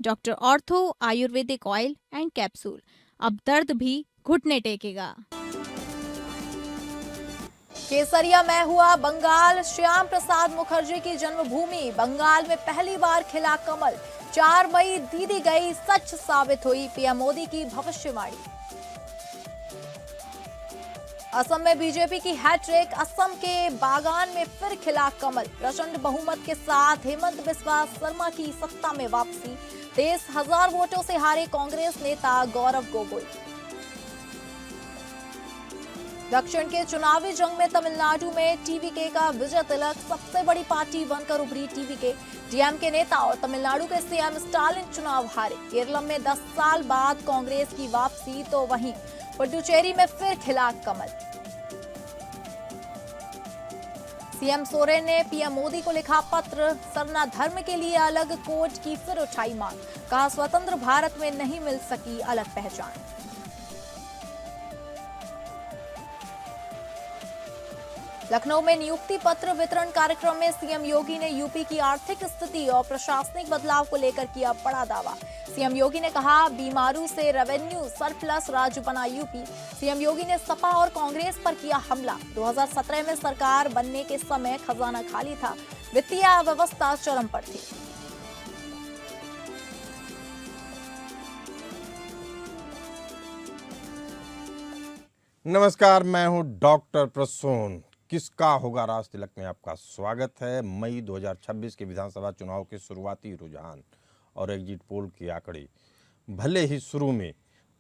Doctor ortho Ayurvedic oil and capsule. अब दर्द भी घुटने टेकेगा। केसरिया में हुआ बंगाल, श्याम प्रसाद मुखर्जी की जन्मभूमि। बंगाल में पहली बार खिला कमल। 4 मई दीदी गई सच साबित हुई पीएम मोदी की भविष्यवाणी। असम में बीजेपी की हैट्रिक, असम के बागान में फिर खिला कमल। प्रचंड बहुमत के साथ हेमंत बिस्वा शर्मा की सत्ता में वापसी। 23,000 वोटों से हारे कांग्रेस नेता गौरव गोगोई। दक्षिण के चुनावी जंग में तमिलनाडु में टीवीके का विजय तिलक, सबसे बड़ी पार्टी बनकर उभरी टीवीके। डीएमके नेता और तमिलनाडु के सीएम स्टालिन चुनाव हारे। केरल में 10 साल बाद कांग्रेस की वापसी, तो वहीं पुडुचेरी में फिर खिला कमल। सीएम सोरेन ने पीएम मोदी को लिखा पत्र, सरना धर्म के लिए अलग कोड की फिर उठाई मांग। कहा स्वतंत्र भारत में नहीं मिल सकी अलग पहचान। लखनऊ में नियुक्ति पत्र वितरण कार्यक्रम में सीएम योगी ने यूपी की आर्थिक स्थिति और प्रशासनिक बदलाव को लेकर किया बड़ा दावा। सीएम योगी ने कहा बीमारू से रेवेन्यू सरप्लस राज्य बना यूपी। सीएम योगी ने सपा और कांग्रेस पर किया हमला। 2017 में सरकार बनने के समय खजाना खाली था, वित्तीय अव्यवस्था चरम पर थी। नमस्कार, मैं हूं डॉक्टर प्रसून। किसका होगा राज तिलक में आपका स्वागत है। मई 2026 के विधानसभा चुनाव के शुरुआती रुझान और एग्जिट पोल के आंकड़े भले ही शुरू में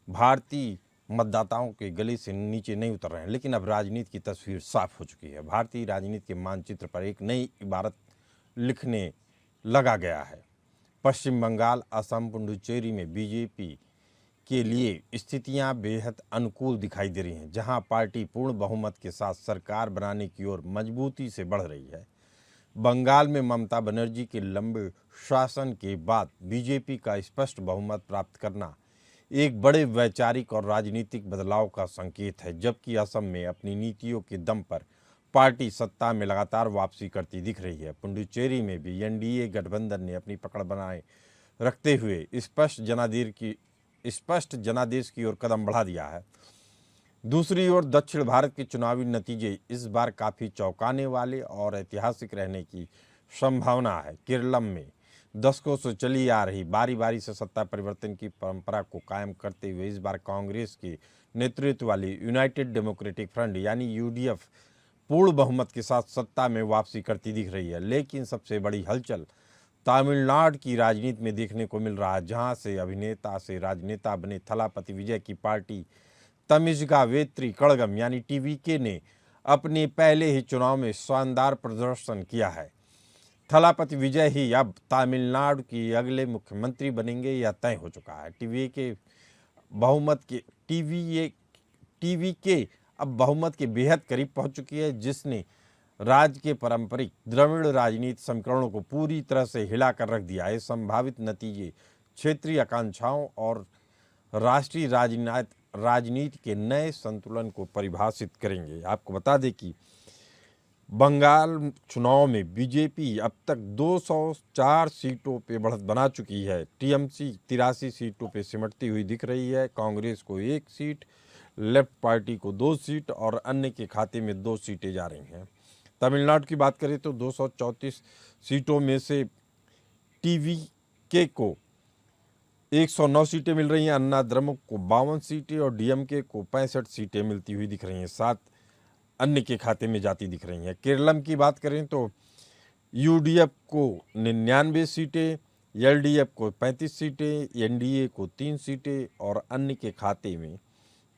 भारतीय मतदाताओं के गले से नीचे नहीं उतर रहे हैं, लेकिन अब राजनीति की तस्वीर साफ हो चुकी है। भारतीय राजनीति के मानचित्र पर एक नई इबारत लिखने लगा गया है। पश्चिम बंगाल, असम, पुडुचेरी में बीजेपी के लिए स्थितियां बेहद अनुकूल दिखाई दे रही हैं, जहां पार्टी पूर्ण बहुमत के साथ सरकार बनाने की ओर मजबूती से बढ़ रही है। बंगाल में ममता बनर्जी के लंबे शासन के बाद बीजेपी का स्पष्ट बहुमत प्राप्त करना एक बड़े वैचारिक और राजनीतिक बदलाव का संकेत है, जबकि असम में अपनी नीतियों के दम पर पार्टी सत्ता में लगातार वापसी करती दिख रही है। पुडुचेरी में भी एनडीए गठबंधन ने अपनी पकड़ बनाए रखते हुए स्पष्ट जनादेश की ओर कदम बढ़ा दिया है। दूसरी ओर दक्षिण भारत के चुनावी नतीजे इस बार काफ़ी चौंकाने वाले और ऐतिहासिक रहने की संभावना है। केरल में दशकों से चली आ रही बारी बारी से सत्ता परिवर्तन की परंपरा को कायम करते हुए इस बार कांग्रेस के नेतृत्व वाली यूनाइटेड डेमोक्रेटिक फ्रंट यानी यूडीएफ पूर्ण बहुमत के साथ सत्ता में वापसी करती दिख रही है। लेकिन सबसे बड़ी हलचल तमिलनाडु की राजनीति में देखने को मिल रहा है, जहां से अभिनेता से राजनेता बने थलापति विजय की पार्टी तमिज़गा वेत्री कड़गम यानी टीवीके ने अपने पहले ही चुनाव में शानदार प्रदर्शन किया है। थलापति विजय ही अब तमिलनाडु के अगले मुख्यमंत्री बनेंगे, यह तय हो चुका है। टीवीके अब बहुमत के बेहद करीब पहुंच चुकी है, जिसने राज्य के पारंपरिक द्रविड़ राजनीति समीकरणों को पूरी तरह से हिलाकर रख दिया है। संभावित नतीजे क्षेत्रीय आकांक्षाओं और राष्ट्रीय राजनीति के नए संतुलन को परिभाषित करेंगे। आपको बता दें कि बंगाल चुनाव में बीजेपी अब तक 204 सीटों पे बढ़त बना चुकी है। टीएमसी 83 सीटों पे सिमटती हुई दिख रही है। कांग्रेस को 1 सीट, लेफ्ट पार्टी को 2 सीट और अन्य के खाते में 2 सीटें जा रही हैं। तमिलनाडु की बात करें तो 234 सीटों में से टीवीके को 109 सीटें मिल रही हैं, अन्ना द्रमुक को 52 सीटें और डीएमके को 65 सीटें मिलती हुई दिख रही हैं। 7 अन्य के खाते में जाती दिख रही हैं। केरलम की बात करें तो यूडीएफ को 99 सीटें, एलडीएफ को 35 सीटें, एनडीए को 3 सीटें और अन्य के खाते में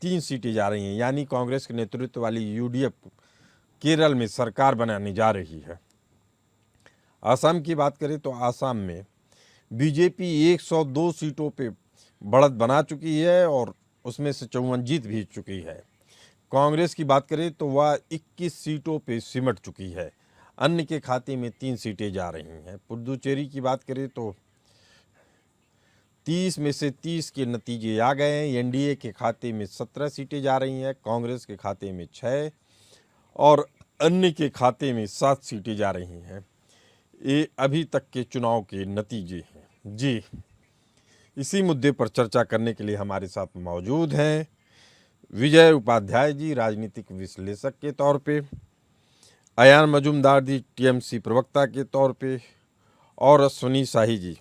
3 सीटें जा रही हैं। यानी कांग्रेस के नेतृत्व वाली यूडीएफ केरल में सरकार बनाने जा रही है। असम की बात करें तो असम में बीजेपी 102 सीटों पे बढ़त बना चुकी है और उसमें से 54 जीत भी चुकी है। कांग्रेस की बात करें तो वह 21 सीटों पे सिमट चुकी है। अन्य के खाते में 3 सीटें जा रही हैं। पुडुचेरी की बात करें तो 30 में से 30 के नतीजे आ गए हैं। एनडीए के खाते में 17 सीटें जा रही हैं, कांग्रेस के खाते में 6 और अन्य के खाते में 7 सीटें जा रही हैं। ये अभी तक के चुनाव के नतीजे हैं। जी, इसी मुद्दे पर चर्चा करने के लिए हमारे साथ मौजूद हैं विजय उपाध्याय जी, राजनीतिक विश्लेषक के तौर पे, अयान मजूमदार जी, टीएमसी प्रवक्ता के तौर पे, और अश्विनी शाही जी,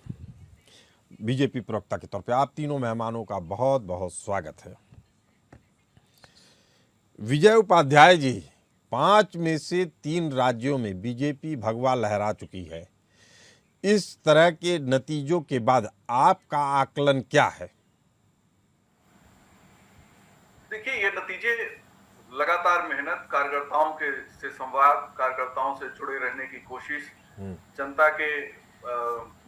बीजेपी प्रवक्ता के तौर पे। आप तीनों मेहमानों का बहुत बहुत स्वागत है। विजय उपाध्याय जी, 5 में से 3 राज्यों में बीजेपी भगवा लहरा चुकी है। इस तरह के नतीजों के बाद आपका आकलन क्या है? देखिए, ये नतीजे लगातार मेहनत, कार्यकर्ताओं के से संवाद, कार्यकर्ताओं से जुड़े रहने की कोशिश, जनता के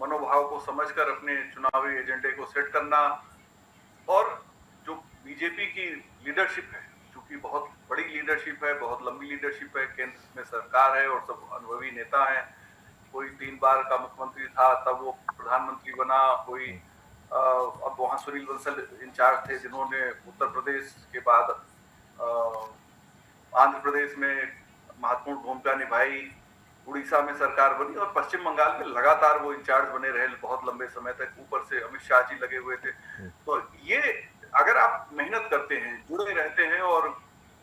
मनोभाव को समझकर अपने चुनावी एजेंडे को सेट करना, और जो बीजेपी की लीडरशिप है, चूंकि बहुत बड़ी लीडरशिप है, बहुत लंबी लीडरशिप है, केंद्र में सरकार है और सब अनुभवी नेता हैं। कोई 3 बार का मुख्यमंत्री था, तब वो प्रधानमंत्री बना, कोई अब वहां सुनील बंसल इंचार्ज थे जिन्होंने उत्तर प्रदेश के बाद आंध्र प्रदेश में महत्वपूर्ण भूमिका निभाई, उड़ीसा में सरकार बनी और पश्चिम बंगाल में लगातार वो इंचार्ज बने रहे बहुत लंबे समय तक। ऊपर से अमित शाह जी लगे हुए थे। तो ये अगर आप मेहनत करते हैं, जुड़े रहते हैं, और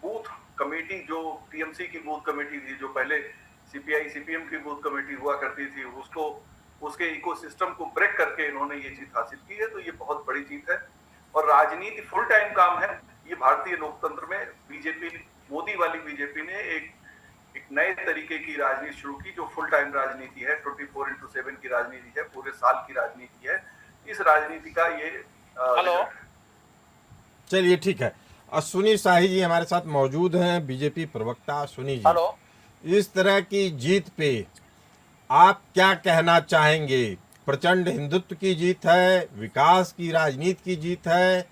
बूथ कमेटी जो टीएमसी की बूथ कमेटी थी, जो पहले सीपीआई सीपीएम की बूथ कमेटी हुआ करती थी, उसके इकोसिस्टम को ब्रेक करके इन्होंने ये जीत हासिल की है। तो ये बहुत बड़ी जीत है और राजनीति फुल टाइम काम है। ये भारतीय लोकतंत्र में बीजेपी, मोदी वाली बीजेपी ने एक नए तरीके की राजनीति शुरू की, जो फुल टाइम राजनीति है, 24x7 की राजनीति है, पूरे साल की राजनीति है। इस राजनीति का ये चलिए ठीक है। अश्विनी शाही जी हमारे साथ मौजूद हैं, बीजेपी प्रवक्ता। अश्विनी जी, इस तरह की जीत पे आप क्या कहना चाहेंगे? प्रचंड हिंदुत्व की जीत है, विकास की राजनीति की जीत है,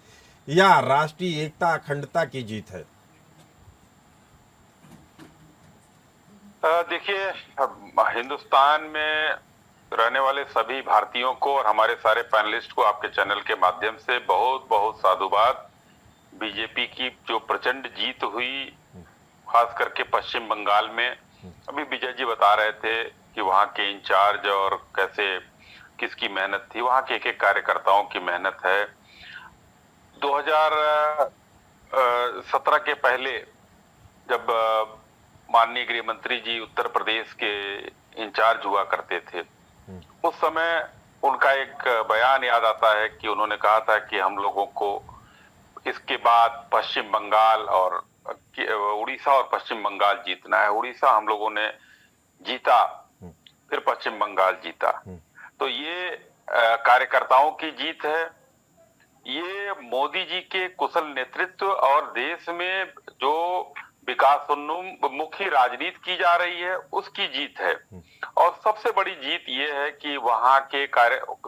या राष्ट्रीय एकता अखंडता की जीत है? देखिए, हिंदुस्तान में रहने वाले सभी भारतीयों को और हमारे सारे पैनलिस्ट को आपके चैनल के माध्यम से बहुत बहुत साधुवाद। बीजेपी की जो प्रचंड जीत हुई, खास करके पश्चिम बंगाल में, अभी विजय जी बता रहे थे कि वहाँ के इंचार्ज और कैसे किसकी मेहनत थी, वहाँ के एक कार्यकर्ताओं की मेहनत है। 2017 के पहले जब माननीय गृह मंत्री जी उत्तर प्रदेश के इंचार्ज हुआ करते थे, उस समय उनका एक बयान याद आता है कि उन्होंने कहा था कि हम लोगों को इसके बाद पश्चिम बंगाल और उड़ीसा और पश्चिम बंगाल जीतना है। उड़ीसा हम लोगों ने जीता, फिर पश्चिम बंगाल जीता। तो ये कार्यकर्ताओं की जीत है, ये मोदी जी के कुशल नेतृत्व और देश में जो विकासोन्मुखी राजनीति की जा रही है उसकी जीत है। और सबसे बड़ी जीत ये है कि वहां के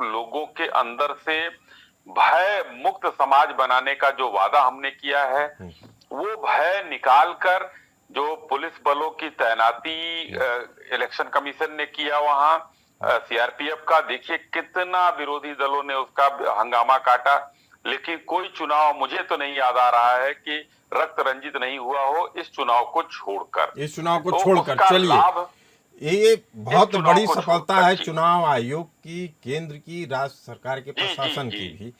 लोगों के अंदर से भय मुक्त समाज बनाने का जो वादा हमने किया है, वो भय निकालकर जो पुलिस बलों की तैनाती इलेक्शन कमीशन ने किया, वहां सीआरपीएफ का, देखिए कितना विरोधी दलों ने उसका हंगामा काटा, लेकिन कोई चुनाव मुझे तो नहीं याद आ रहा है कि रक्त रंजित नहीं हुआ हो इस चुनाव को छोड़कर। चलिए, ये बहुत बड़ी सफलता है चुनाव आयोग की, केंद्र की, राज्य सरकार के प्रशासन की भी,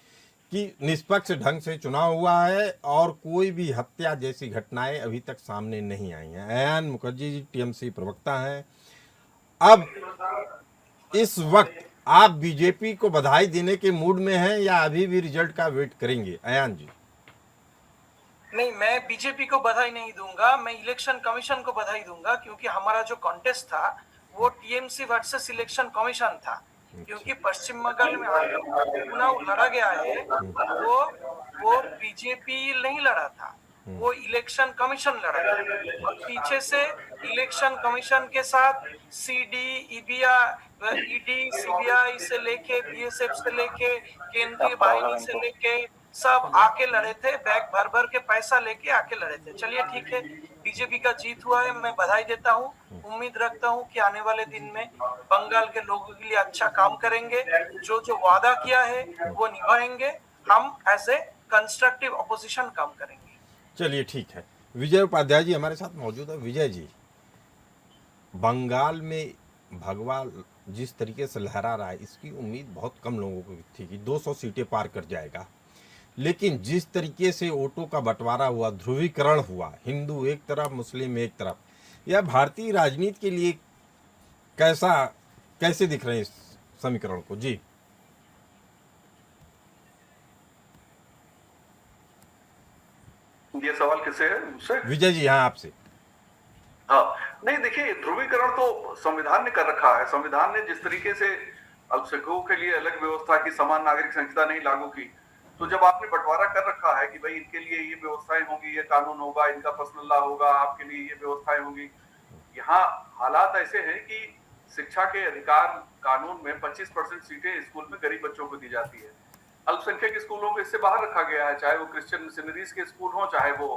कि निष्पक्ष ढंग से चुनाव हुआ है और कोई भी हत्या जैसी घटनाएं अभी तक सामने नहीं आई हैं। अयान मुखर्जी जी टीएमसी प्रवक्ता हैं। अब इस वक्त आप बीजेपी को बधाई देने के मूड में हैं या अभी भी रिजल्ट का वेट करेंगे? अयान जी। नहीं, मैं बीजेपी को बधाई नहीं दूंगा, मैं इलेक्शन कमीशन को बधाई दूंगा, क्योंकि हमारा जो कॉन्टेस्ट था वो टीएमसी वर्सेस इलेक्शन कमीशन था। क्योंकि पश्चिम बंगाल में चुनाव लड़ा गया है, वो बीजेपी नहीं लड़ा था, वो इलेक्शन कमीशन लड़ा था। और पीछे से इलेक्शन कमीशन के साथ ईडी, सीबीआई से लेके बीएसएफ से लेके केंद्रीय बाहिनी से लेके सब आके लड़े थे, बैग भर भर के पैसा लेके आके लड़े थे। चलिए ठीक है, बीजेपी का जीत हुआ है, मैं बधाई देता हूँ। उम्मीद रखता हूँ कि आने वाले दिन में बंगाल के लोगों के लिए अच्छा काम करेंगे, जो वादा किया है वो निभाएंगे। हम एज ए कंस्ट्रक्टिव ऑपोजिशन काम करेंगे। चलिए ठीक है। विजय उपाध्याय जी हमारे साथ मौजूद है। विजय जी, बंगाल में भगवा जिस तरीके से लहरा रहा है, इसकी उम्मीद बहुत कम लोगों को थी कि 200 सीटें पार कर जाएगा। लेकिन जिस तरीके से वोटों का बंटवारा हुआ, ध्रुवीकरण हुआ, हिंदू एक तरफ, मुस्लिम एक तरफ, यह भारतीय राजनीति के लिए कैसे दिख रहे हैं इस समीकरण को? जी ये सवाल किससे है? मुझसे? विजय जी, हाँ आपसे। हाँ, नहीं देखिए, ध्रुवीकरण तो संविधान ने कर रखा है। संविधान ने जिस तरीके से अल्पसंख्यकों के लिए अलग व्यवस्था की, समान नागरिक संहिता नहीं लागू की, तो जब आपने बंटवारा कर रखा है कि भाई इनके लिए ये व्यवस्थाएं होंगी, ये कानून होगा, इनका पर्सनल लॉ होगा, आपके लिए ये व्यवस्थाएं होंगी। यहाँ हालात ऐसे हैं कि शिक्षा के अधिकार कानून में 25% सीटें स्कूल में गरीब बच्चों को दी जाती है। अल्पसंख्यक स्कूलों को इससे बाहर रखा गया है, चाहे वो क्रिश्चियन मिशनरीज के स्कूल हो, चाहे वो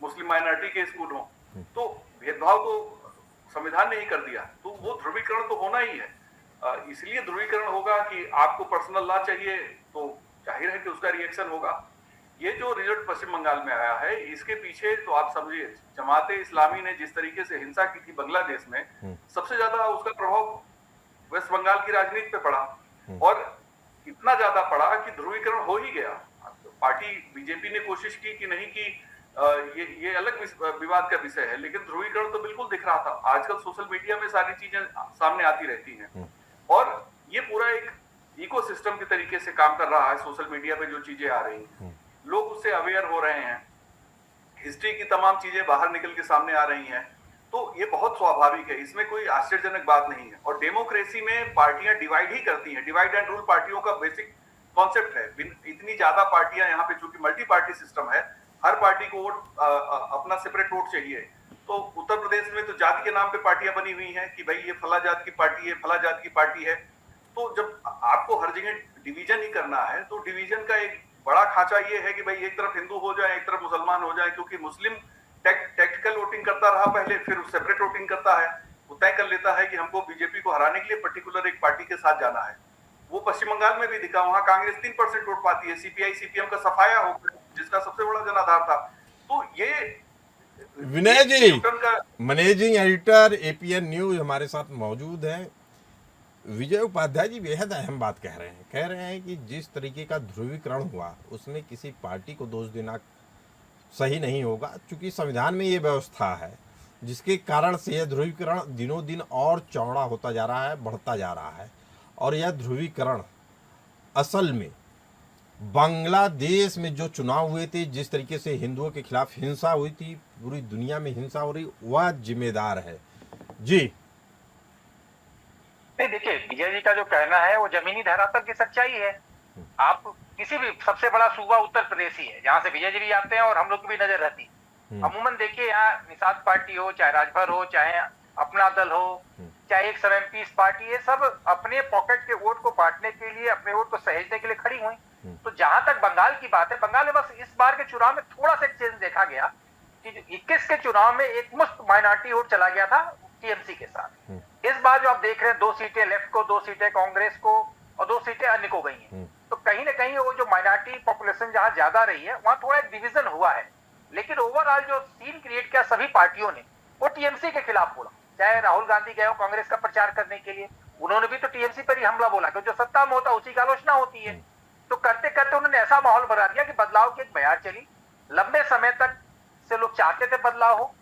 मुस्लिम माइनॉरिटी के स्कूल हो। तो भेदभाव तो संविधान ने ही कर दिया, तो वो ध्रुवीकरण तो होना ही है। इसलिए ध्रुवीकरण होगा कि आपको पर्सनल लॉ चाहिए, तो जाहिर है कि उसका रिएक्शन होगा। ये जो रिजल्ट पश्चिम बंगाल में आया है, इसके पीछे तो आप समझिए, जमाते इस्लामी ने जिस तरीके से हिंसा की थी बांग्लादेश में, सबसे ज्यादा उसका प्रभाव वेस्ट बंगाल की राजनीति पे पड़ा, और इतना ज्यादा पड़ा कि ध्रुवीकरण हो ही गया। पार्टी बीजेपी ने कोशिश की कि नहीं कि ये अलग विवाद का विषय है, लेकिन ध्रुवीकरण तो बिल्कुल दिख रहा था। आजकल सोशल मीडिया में सारी चीजें सामने आती रहती हैं, और ये पूरा एक इकोसिस्टम के तरीके से काम कर रहा है। सोशल मीडिया पे जो चीजें आ रही हैं, लोग उससे अवेयर हो रहे हैं, हिस्ट्री की तमाम चीजें बाहर निकल के सामने आ रही हैं, तो ये बहुत स्वाभाविक है, इसमें कोई आश्चर्यजनक बात नहीं है। और डेमोक्रेसी में पार्टियां डिवाइड ही करती हैं, डिवाइड एंड रूल पार्टियों का बेसिक कॉन्सेप्ट है। इतनी ज्यादा पार्टियां यहाँ पे, चूंकि मल्टी पार्टी सिस्टम है, हर पार्टी को वोट अपना सेपरेट वोट चाहिए। तो उत्तर प्रदेश में तो जाति के नाम पे पार्टियां बनी हुई हैं कि भाई ये फला जात की पार्टी है, फला जात की पार्टी है। तो जब आपको हर जगह डिवीजन ही करना है, तो डिवीजन का एक बड़ा खांचा ये है कि भाई एक तरफ हिंदू हो जाए, एक तरफ मुसलमान हो जाए, क्योंकि मुस्लिम टैक्टिकल वोटिंग करता रहा पहले, फिर सेपरेट वोटिंग करता है, वो तय कर लेता है कि हमको बीजेपी को हराने के लिए पर्टिकुलर एक पार्टी के साथ जाना है। वो पश्चिम बंगाल में भी दिखा, वहां कांग्रेस 3% वोट पाती है, सीपीआई सीपीएम का सफाया हो, जिसका सबसे बड़ा जनाधार था। तो ये विनय जी, मैनेजिंग एडिटर एपीएन न्यूज हमारे साथ मौजूद हैं। विजय उपाध्याय जी बेहद अहम बात कह रहे हैं कि जिस तरीके का ध्रुवीकरण हुआ, उसमें किसी पार्टी को दोष देना सही नहीं होगा, क्योंकि संविधान में ये व्यवस्था है, जिसके कारण से यह ध्रुवीकरण दिनों दिन और चौड़ा होता जा रहा है, बढ़ता जा रहा है। और यह ध्रुवीकरण असल में बांग्लादेश में जो चुनाव हुए थे, जिस तरीके से हिंदुओं के खिलाफ हिंसा हुई थी, पूरी दुनिया में हिंसा हो रही, वह जिम्मेदार है। जी नहीं, देखिए, विजय जी का जो कहना है वो जमीनी धरातल की सच्चाई है। आप किसी भी, सबसे बड़ा सूबा उत्तर प्रदेश ही है, जहाँ से विजय जी भी आते हैं और हम लोग की भी नजर रहती। अमूमन देखिए, यहाँ निषाद पार्टी हो, चाहे राजभर हो, चाहे अपना दल हो, चाहे एक समय पीस पार्टी, ये सब अपने पॉकेट के वोट को बांटने के लिए, अपने वोट को सहेजने के लिए खड़ी हुई। तो जहां तक बंगाल की बात है, बंगाल में बस इस बार के चुनाव में थोड़ा सा चेंज देखा गया कि 21 के चुनाव में एक मुश्त माइनॉरिटी वोट चला गया था टीएमसी के साथ। इस बार जो आप देख रहे हैं, 2 सीटें लेफ्ट को, 2 सीटें कांग्रेस को और 2 सीटें अन्य को गई हैं। तो कहीं ना कहीं वो जो माइनॉरिटी पॉपुलेशन जहां ज्यादा रही है, वहां थोड़ा एक डिवीजन हुआ है। लेकिन ओवरऑल जो सीन क्रिएट किया सभी पार्टियों ने, वो टीएमसी के खिलाफ बोला। चाहे राहुल गांधी गए हो कांग्रेस का प्रचार करने के लिए, उन्होंने भी तो टीएमसी पर ही हमला बोला, क्योंकि जो सत्ता में होता है उसी की आलोचना होती है। तो करते करते उन्होंने ऐसा माहौल बना दिया कि बदलाव की एक बयार चली। लंबे समय तक से लोग चाहते थे बदलाव हो,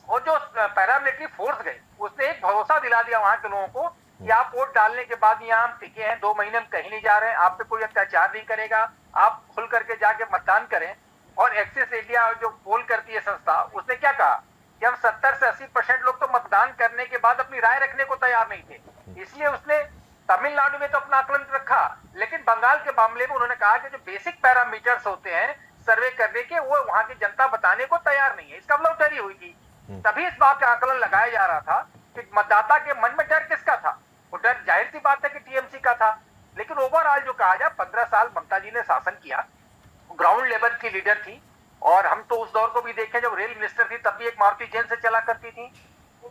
और जो पैरामिलिट्री फोर्स गई, उसने एक भरोसा दिला दिया वहां के लोगों को कि आप वोट डालने के बाद यहाँ हम टिके हैं, 2 महीने में कहीं नहीं जा रहे हैं, आप पे कोई अत्याचार नहीं करेगा, आप खुल करके जाके मतदान करें। और एक्सिस इंडिया जो पोल करती है संस्था, उसने क्या कहा कि हम 70 से 80% लोग तो मतदान करने के बाद अपनी राय रखने को तैयार नहीं थे। इसलिए उसने तमिलनाडु में तो अपना आकलन रखा, लेकिन बंगाल के मामले में उन्होंने कहा कि जो बेसिक पैरामीटर्स होते हैं सर्वे करने के, वो वहां की जनता बताने को तैयार नहीं है। इसका मतलब डरी हुई थी, तभी इस बात का आकलन लगाया जा रहा था कि मतदाता के मन में डर किसका था। वो डर जाहिर सी बात है कि टीएमसी का था। लेकिन ओवरऑल जो कहा जाए, 15 साल ममता जी ने शासन किया, ग्राउंड लेवल की लीडर थी। और हम तो उस दौर को भी देखें जब रेल मिनिस्टर थी, तब भी एक मारुति जैन से चला करती थी।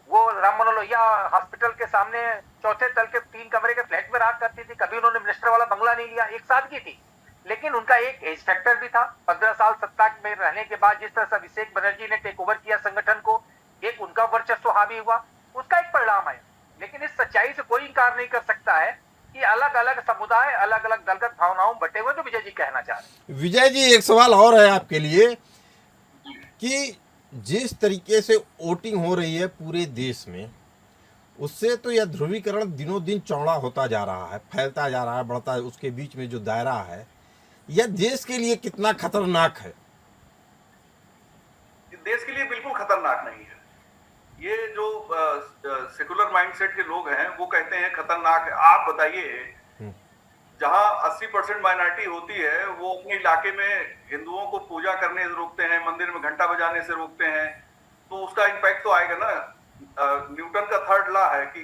वो राम मनोहर लोहिया हॉस्पिटल के सामने 4थे तल के 3 कमरे के फ्लैट में रहा करती थी। कभी उन्होंने मिनिस्टर वाला बंगला नहीं लिया, एक सादगी थी। लेकिन उनका एक एज फैक्टर भी था। 15 साल सत्ता में रहने के बाद जिस तरह से अभिषेक बनर्जी ने टेक ओवर किया संगठन को, एक उनका वर्चस्व हावी हुआ, उसका एक परिणाम है। लेकिन इस सच्चाई से कोई इंकार नहीं कर सकता है कि अलग अलग समुदाय, अलग अलग दलगत भावनाओं बटे हुए, जो विजय जी कहना चाह रहे हैं। विजय जी, एक सवाल और है आपके लिए कि जिस तरीके से वोटिंग हो रही है पूरे देश में, उससे तो यह ध्रुवीकरण दिनों दिन चौड़ा होता जा रहा है, फैलता जा रहा है, बढ़ता है। उसके बीच में जो दायरा है, यह देश के लिए कितना खतरनाक है? देश के लिए बिल्कुल खतरनाक नहीं है। ये जो सेकुलर माइंडसेट के लोग हैं वो कहते हैं खतरनाक है। आप बताइए, जहां 80% माइनॉरिटी होती है वो अपने इलाके में हिंदुओं को पूजा करने से रोकते हैं, मंदिर में घंटा बजाने से रोकते हैं, तो उसका इम्पैक्ट तो आएगा ना। न्यूटन का थर्ड लॉ है कि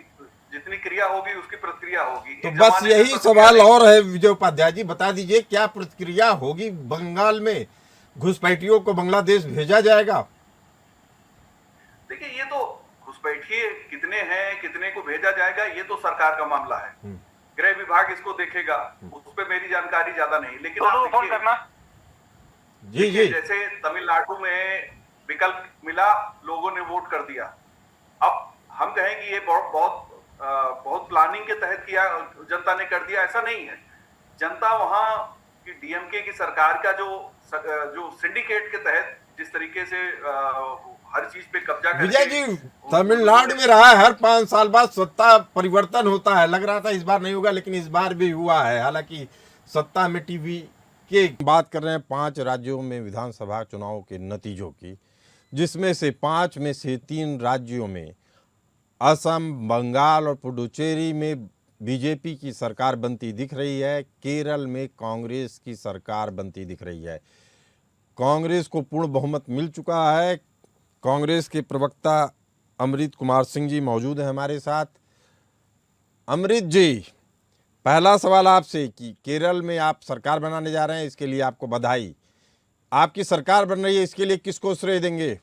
जितनी क्रिया होगी उसकी प्रतिक्रिया होगी। तो बस यही सवाल और है विजय उपाध्याय जी, बता दीजिए क्या प्रतिक्रिया होगी? बंगाल में घुसपैठियों को बांग्लादेश भेजा जाएगा? देखिए, ये तो घुसपैठिए कितने हैं, कितने को भेजा जाएगा, ये तो सरकार का मामला है। गृह विभाग इसको देखेगा, उस पर मेरी जानकारी ज्यादा नहीं। लेकिन आप फोन करना जी जी, जैसे तमिलनाडु में विकल्प मिला, लोगों ने वोट कर दिया। अब हम कहें कि ये बहुत प्लानिंग के तहत किया, जनता ने कर दिया, ऐसा नहीं है। जनता वहां की डीएमके की सरकार का जो सिंडिकेट के तहत जिस तरीके से हर चीज पे कब्जा करके, विजय जी, तमिलनाडु में रहा है, हर 5 साल बाद सत्ता परिवर्तन होता है। लग रहा था इस बार नहीं होगा, लेकिन इस बार भी हुआ है। हालांकि सत्ता में टीवी के बात कर रहे हैं 5 राज्यों में विधानसभा चुनाव के नतीजों की, जिसमें से 5 में से 3 राज्यों में असम, बंगाल और पुडुचेरी में बीजेपी की सरकार बनती दिख रही है। केरल में कांग्रेस की सरकार बनती दिख रही है। कांग्रेस को पूर्ण बहुमत मिल चुका है। कांग्रेस के प्रवक्ता अमृत कुमार सिंह जी मौजूद हैं हमारे साथ। अमृत जी, पहला सवाल आपसे कि केरल में आप सरकार बनाने जा रहे हैं, इसके लिए आपको बधाई। आपकी सरकार बन रही है, इसके लिए किसको श्रेय देंगे?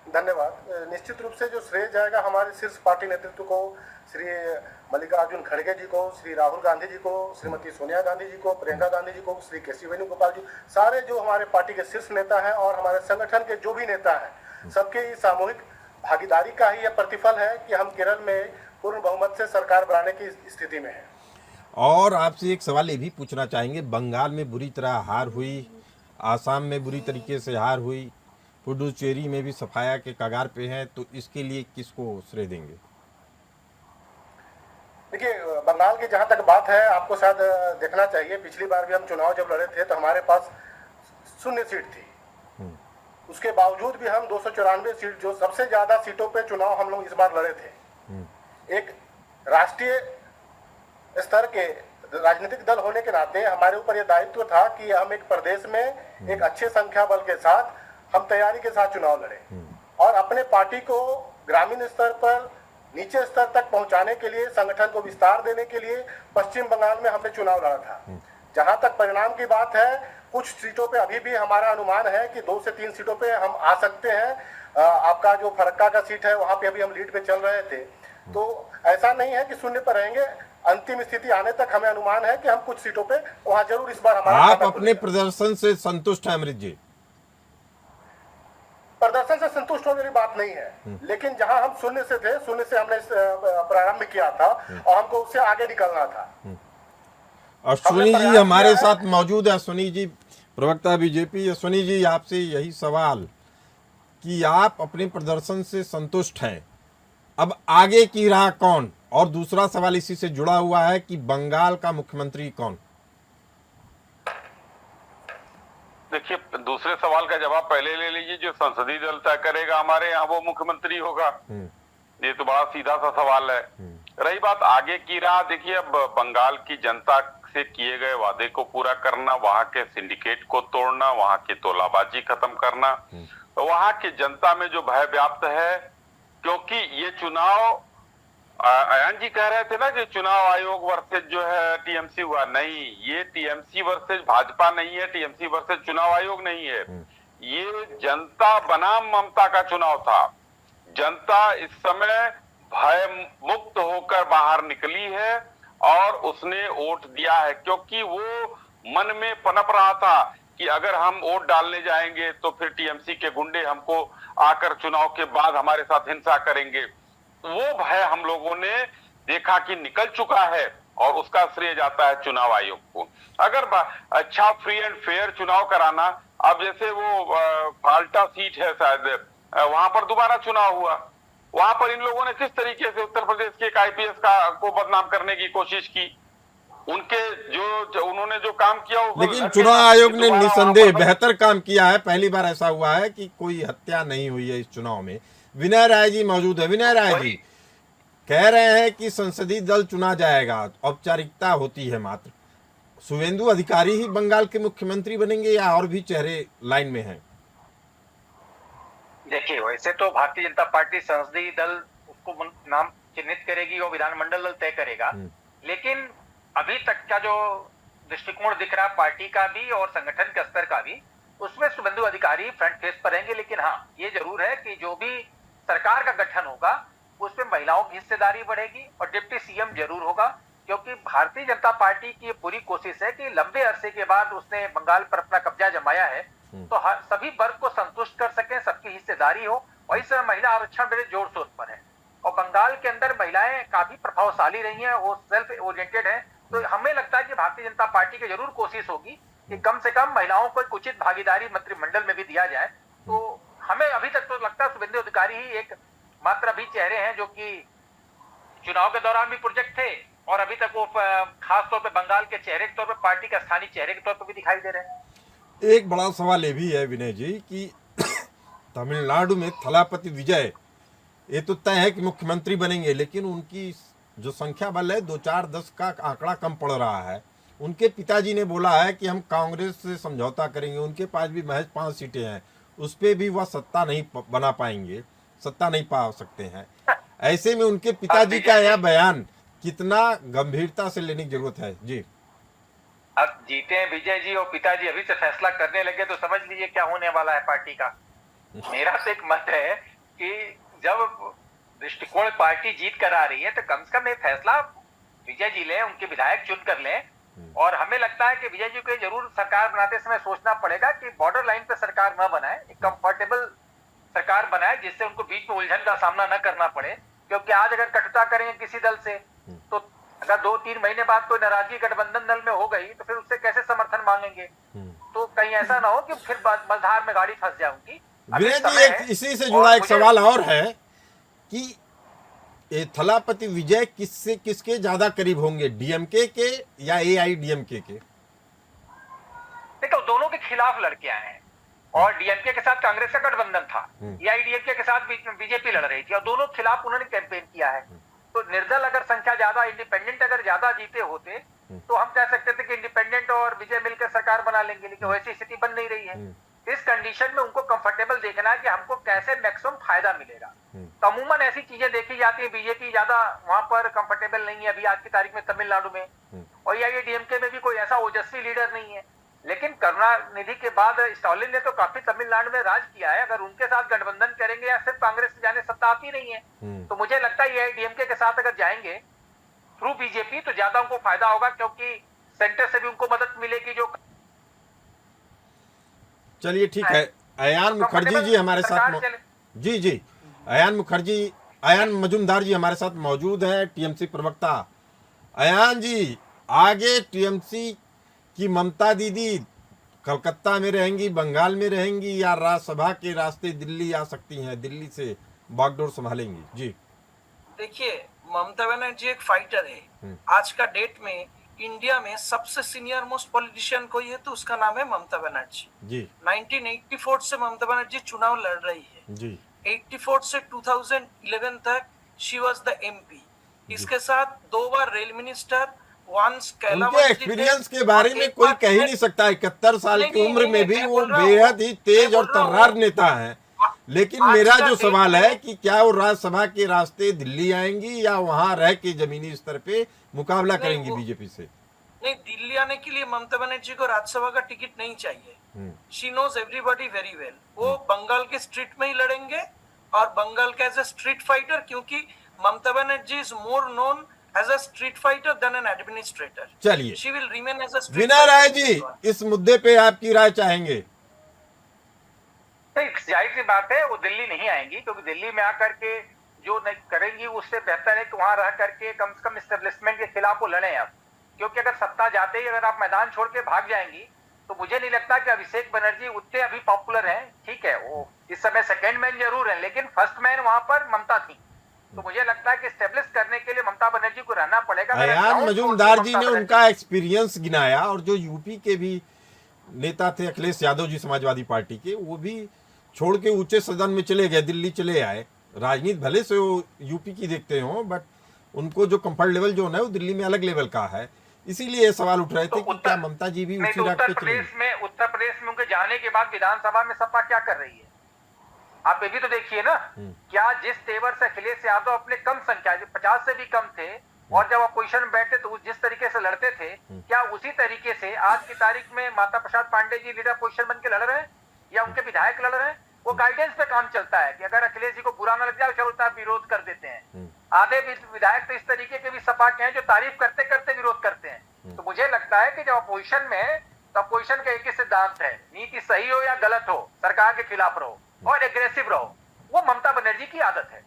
धन्यवाद। निश्चित रूप से जो श्रेय जाएगा हमारे शीर्ष पार्टी नेतृत्व को, श्री मल्लिकार्जुन खड़गे जी को, श्री राहुल गांधी जी को, श्रीमती सोनिया गांधी जी को, प्रियंका गांधी जी को, श्री केसी वेणुगोपाल जी, सारे जो हमारे पार्टी के शीर्ष नेता हैं और हमारे संगठन के जो भी नेता हैं, सबके सामूहिक भागीदारी का ही यह प्रतिफल है कि हम केरल में पूर्ण बहुमत से सरकार बनाने की स्थिति में है। और आपसे एक सवाल ये भी पूछना चाहेंगे, बंगाल में बुरी तरह हार हुई, आसाम में बुरी तरीके से हार हुई, पुडुचेरी में भी सफाया के कगार पे हैं, तो इसके लिए किसको श्रेय देंगे? देखिए, बंगाल की जहां तक बात है, आपको शायद देखना चाहिए, पिछली बार भी हम चुनाव जब लड़े थे तो हमारे पास 0 सीट थी। उसके बावजूद भी हम 294 सीट, जो सबसे ज्यादा सीटों पे चुनाव हम लोग इस बार लड़े थे। एक राष्ट्रीय स्तर के राजनीतिक दल होने के नाते हमारे ऊपर यह दायित्व था कि हम एक प्रदेश में एक अच्छे संख्या बल के साथ हम तैयारी के साथ चुनाव लड़े और अपने पार्टी को ग्रामीण स्तर पर नीचे स्तर तक पहुंचाने के लिए, संगठन को विस्तार देने के लिए पश्चिम बंगाल में हमने चुनाव लड़ा था। जहां तक परिणाम की बात है, कुछ सीटों पे अभी भी हमारा अनुमान है कि 2 से 3 सीटों पे हम आ सकते हैं। आपका जो फरक्का का सीट है वहां पे अभी हम लीड पे चल रहे थे, तो ऐसा नहीं है कि 0 पर रहेंगे। अंतिम स्थिति आने तक हमें अनुमान है कि हम कुछ सीटों पे वहां जरूर इस बार हमारा। आप अपने प्रदर्शन से संतुष्ट हैं अमृत जी? प्रदर्शन से संतुष्ट होने की बात नहीं है, लेकिन जहां हम 0 से थे, 0 से हमने प्रारंभ किया था और हमको उससे आगे निकलना था। और सुनी जी हमारे साथ मौजूद है, सुनी जी प्रवक्ता बीजेपी। सुनी जी, आपसे यही सवाल कि आप अपने प्रदर्शन से संतुष्ट हैं, अब आगे की राह कौन? और दूसरा सवाल इसी से जुड़ा हुआ है कि बंगाल का मुख्यमंत्री कौन? देखिए, दूसरे सवाल का जवाब पहले ले लीजिए। जो संसदीय दल तय करेगा हमारे यहाँ, वो मुख्यमंत्री होगा। ये तो बड़ा सीधा सा सवाल है। रही बात आगे की राह, देखिए अब बंगाल की जनता से किए गए वादे को पूरा करना, वहां के सिंडिकेट को तोड़ना, वहां की तोलाबाजी खत्म करना, तो वहां की जनता में जो भय व्याप्त है, क्योंकि ये चुनाव, अयान जी कह रहे थे ना कि चुनाव आयोग वर्सेज जो है टीएमसी हुआ, नहीं, ये टीएमसी वर्सेज भाजपा नहीं है, टीएमसी वर्सेज चुनाव आयोग नहीं है, ये जनता बनाम ममता का चुनाव था। जनता इस समय भय मुक्त होकर बाहर निकली है और उसने वोट दिया है, क्योंकि वो मन में पनप रहा था कि अगर हम वोट डालने जाएंगे तो फिर टीएमसी के गुंडे हमको आकर चुनाव के बाद हमारे साथ हिंसा करेंगे। वो भय हम लोगों ने देखा कि निकल चुका है और उसका श्रेय जाता है चुनाव आयोग को। अगर अच्छा फ्री एंड फेयर चुनाव कराना, अब जैसे वो फाल्टा सीट है शायद, वहां पर दोबारा चुनाव हुआ, वहां पर इन लोगों ने किस तरीके से उत्तर प्रदेश के एक आईपीएस को बदनाम करने की कोशिश की। उनके जो उन्होंने जो काम किया, लेकिन चुनाव आयोग ने निसंदेह बेहतर काम किया है। पहली बार ऐसा हुआ है कि कोई हत्या नहीं हुई है इस चुनाव में। विनय राय जी मौजूद है। विनय राय जी कह रहे हैं कि संसदीय दल चुना जाएगा, औपचारिकता होती है मात्र। शुभेंदु अधिकारी ही बंगाल के मुख्यमंत्री बनेंगे या और भी चेहरे लाइन में हैं? देखिए, वैसे तो भारतीय जनता पार्टी संसदीय दल उसको नाम चिन्हित करेगी और विधानमंडल दल तय करेगा, लेकिन अभी तक का जो दृष्टिकोण दिख रहा है पार्टी का भी और संगठन के स्तर का भी, उसमें शुभेंदु अधिकारी फ्रंट फेस पर रहेंगे। लेकिन हाँ, ये जरूर है कि जो भी सरकार का गठन होगा उसमें महिलाओं की हिस्सेदारी बढ़ेगी और डिप्टी सीएम जरूर होगा, क्योंकि भारतीय जनता पार्टी की ये पूरी कोशिश है कि लंबे अरसे के बाद उसने बंगाल पर अपना कब्जा जमाया है तो सभी वर्ग को संतुष्ट कर सके, सबकी हिस्सेदारी हो। और इस समय महिला आरक्षण बड़े जोर शोर पर है और बंगाल के अंदर महिलाएं काफी प्रभावशाली रही हैं, वो सेल्फ ओरिएंटेड है। तो हमें लगता है कि भारतीय जनता पार्टी की जरूर कोशिश होगी कि कम से कम महिलाओं को एक उचित भागीदारी मंत्रिमंडल में भी दिया जाए। तो हमें अभी तक तो लगता है शुभेंदु अधिकारी ही एक मात्र अभी चेहरे हैं जो कि चुनाव के दौरान भी प्रोजेक्ट थे और अभी तक वो खास तौर पे बंगाल के चेहरे के तौर पे, पार्टी का स्थानीय चेहरे के तौर पे भी दिखाई दे रहे हैं। एक बड़ा सवाल ये भी है विनय जी कि तमिलनाडु में थलापति विजय, ये तो तय है कि मुख्यमंत्री बनेंगे, लेकिन उनकी जो संख्या बल है 2-4-10 का आंकड़ा कम पड़ रहा है। उनके पिताजी ने बोला है कि हम कांग्रेस से समझौता करेंगे। उनके पास भी महज 5 सीटें हैं, उस पर भी वह सत्ता नहीं बना पाएंगे, सत्ता नहीं पा सकते हैं। ऐसे में उनके पिताजी का यह बयान कितना गंभीरता से लेने की जरूरत है? जी, अब जीते हैं विजय जी और पिताजी अभी से फैसला करने लगे तो समझ लीजिए क्या होने वाला है पार्टी का। मेरा तो एक मत है कि जब दृष्टिकोण पार्टी जीत कर आ रही है तो कम से कम एक फैसला विजय जी लें, उनके विधायक चुन कर लें। और हमें लगता है कि विजय जी को जरूर सरकार बनाते समय सोचना पड़ेगा कि बॉर्डर लाइन पे सरकार न बनाए, एक कंफर्टेबल सरकार बनाए जिससे उनको बीच में उलझन का सामना न करना पड़े। क्योंकि आज अगर कटुता करेंगे किसी दल से तो अगर 2-3 महीने बाद कोई नाराजगी गठबंधन दल में हो गई तो फिर उससे कैसे समर्थन मांगेंगे? तो कहीं ऐसा ना हो कि फिर मझधार में गाड़ी फंस जाए उनकी। विनय जी एक इसी से जुड़ा एक सवाल और है कि ये थलापति विजय किससे किसके ज्यादा करीब होंगे, डीएमके के या एआईडीएमके के? देखो, दोनों के खिलाफ लड़के आए हैं और डीएमके के साथ कांग्रेस का गठबंधन था, एआईडीएमके के साथ बीजेपी लड़ रही थी और दोनों खिलाफ उन्होंने कैंपेन किया है। तो निर्दल अगर संख्या ज्यादा, इंडिपेंडेंट अगर ज्यादा जीते होते तो हम कह सकते थे कि इंडिपेंडेंट और विजय मिलकर सरकार बना लेंगे, लेकिन वैसी स्थिति बन नहीं रही है। इस कंडीशन में उनको कंफर्टेबल देखना है कि हमको कैसे मैक्सिमम फायदा मिलेगा। तो अमूमन ऐसी चीजें देखी जाती है, बीजेपी ज्यादा वहां पर कंफर्टेबल नहीं है अभी आज की तारीख में तमिलनाडु में, और एआईएडीएमके में भी कोई ऐसा ओजस्वी लीडर नहीं है। लेकिन करुणानिधि के बाद स्टालिन ने तो काफी तमिलनाडु में राज किया है, अगर उनके साथ गठबंधन करेंगे या सिर्फ कांग्रेस से जाने सत्ता आती नहीं है। तो मुझे लगता है एआईएडीएमके के साथ अगर जाएंगे थ्रू बीजेपी तो ज्यादा उनको फायदा होगा, क्योंकि सेंटर से भी उनको मदद मिलेगी। जो चलिए ठीक है, अयान मुखर्जी जी हमारे साथ जी अयान मजूमदार जी हमारे साथ मौजूद है, टीएमसी प्रवक्ता। अयान जी, आगे टीएमसी की ममता दीदी कलकत्ता में रहेंगी, बंगाल में रहेंगी या राज्यसभा के रास्ते दिल्ली आ सकती हैं, दिल्ली से बागडोर संभालेंगी? जी देखिए, ममता बनर्जी एक फाइटर है। आज का डेट में इंडिया में सबसे सीनियर मोस्ट पॉलिटिशियन कोई है तो उसका नाम है ममता बनर्जी जी। 1984 से ममता बनर्जी चुनाव लड़ रही है जी। 84 से 2011 तक शी वाज द एमपी। इसके साथ 2 बार रेल मिनिस्टर, वंस उनके एक्सपीरियंस के बारे में कोई कह ही नहीं सकता। 71 साल की उम्र में भी वो बेहद ही तेज और तर्रार नेता है। लेकिन मेरा जो सवाल है कि क्या वो राज्यसभा के रास्ते दिल्ली आएंगी या वहां रह के जमीनी स्तर पे मुकाबला करेंगी बीजेपी से? नहीं, दिल्ली आने के लिए ममता बनर्जी को राज्यसभा का टिकट नहीं चाहिए। She knows everybody very well. वो बंगाल के स्ट्रीट में ही लड़ेंगे और बंगाल के एज ए स्ट्रीट फाइटर, क्योंकि Mamata Banerjee is more known as a street fighter than an administrator. चलिए, she will remain as a street Vinay Rai ji, इस मुद्दे पे आपकी राय चाहेंगे? जाहिर सी बात है वो दिल्ली नहीं आएंगी, क्योंकि दिल्ली में आकर के जो नहीं करेंगी उससे बेहतर है कि वहां रह करके कम से कम इस्टेब्लिशमेंट के खिलाफ वो लड़ें अब। क्योंकि अगर सत्ता जाते ही अगर आप मैदान छोड़ के भाग जाएंगी तो मुझे नहीं लगता कि अभिषेक बनर्जी उतने अभी पॉपुलर हैं। ठीक है, वो इस समय सेकेंड मैन जरूर है, लेकिन फर्स्ट मैन वहां पर ममता थी। तो मुझे लगता है कि स्टेब्लिश करने के लिए ममता बनर्जी को रहना पड़ेगा। अयान मजूमदार जी ने उनका एक्सपीरियंस गिनाया, और जो यूपी के भी नेता थे अखिलेश यादव जी समाजवादी पार्टी के, वो भी छोड़ के ऊंचे सदन में चले गए, दिल्ली चले आए। राजनीति भले से वो यूपी की देखते हो, बट उनको जो कंफर्ट लेवल जो है वो दिल्ली में अलग लेवल का है। इसीलिए ये सवाल उठ रहे थे कि क्या ममता जी भी उसी रात पे चलेंगे। उत्तर प्रदेश में उनके जाने के बाद विधानसभा में सपा क्या कर रही है, आप ये भी तो देखिए ना। क्या जिस तेवर से अखिलेश यादव अपने कम संख्या 50 से भी कम थे और जब अपोजिशन में बैठे तो जिस तरीके से लड़ते थे, क्या उसी तरीके से आज की तारीख में माता प्रसाद पांडे जी लीडर पोजीशन बन के लड़ रहे हैं या उनके विधायक लड़ रहे हैं? वो गाइडेंस पे काम चलता है कि अगर अखिलेश जी को बुरा न लग जाए चलो उतना विरोध कर देते हैं। आधे विधायक तो इस तरीके के भी सपा के हैं जो तारीफ करते करते विरोध करते हैं। तो मुझे लगता है कि जब अपोजिशन में है तो अपोजिशन का एक ही सिद्धांत है, नीति सही हो या गलत हो, सरकार के खिलाफ रहो और एग्रेसिव रहो। वो ममता बनर्जी की आदत है।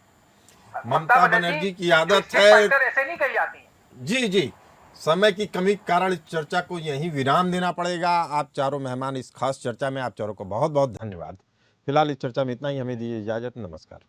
ममता बनर्जी की आदत है। ऐसे नहीं कही जाती है। जी जी, समय की कमी के कारण इस चर्चा को यहीं विराम देना पड़ेगा। आप चारों मेहमान इस खास चर्चा में, आप चारों को बहुत बहुत धन्यवाद। फिलहाल इस चर्चा में इतना ही, हमें दीजिए इजाजत, नमस्कार।